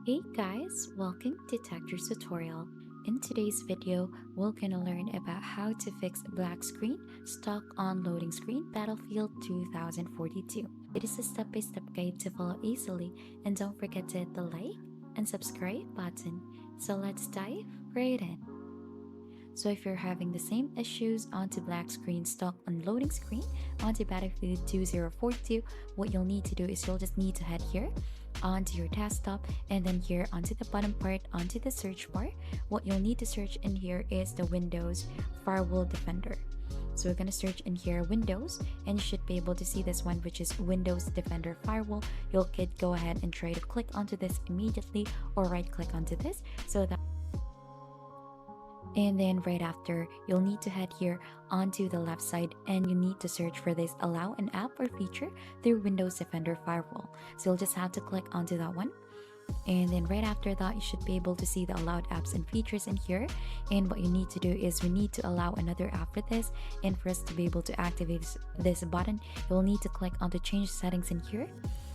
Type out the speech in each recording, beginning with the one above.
Hey guys, welcome to Textures Tutorial. In today's video, we're gonna learn about how to fix black screen stuck on loading screen Battlefield 2042. It is a step-by-step guide to follow easily, and don't forget to hit the like and subscribe button. So let's dive right in. So if you're having the same issues onto black screen stuck on loading screen onto Battlefield 2042, what you'll need to do is you'll just need to head here onto your desktop and then here onto the bottom part onto the search bar. What you'll need to search in here is the Windows Firewall Defender. So we're going to search in here Windows, and you should be able to see this one, which is Windows Defender Firewall. You'll go ahead and try to click onto this immediately or right click onto this so that, and then right after, you'll need to head here onto the left side and you need to search for this allow an app or feature through Windows Defender Firewall. So you'll just have to click onto that one. And then right after that, you should be able to see the allowed apps and features in here. And what you need to do is we need to allow another app for this. And for us to be able to activate this button, you'll need to click on the change settings in here.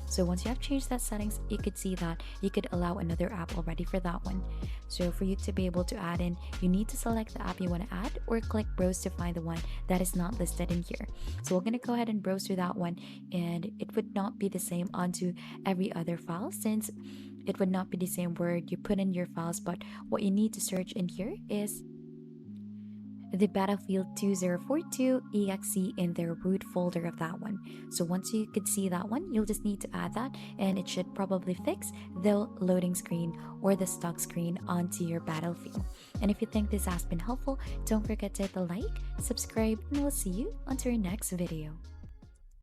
So once you have changed that settings, you could see that you could allow another app already for that one. So for you to be able to add in, you need to select the app you want to add or click browse to find the one that is not listed in here. So we're going to go ahead and browse through that one, and it would not be the same onto every other file since it would not be the same word you put in your files, but what you need to search in here is the Battlefield 2042 exe in their root folder of that one. So once you could see that one, you'll just need to add that and it should probably fix the loading screen or the stock screen onto your Battlefield. And if you think this has been helpful, don't forget to hit the like, subscribe, and we'll see you until our next video.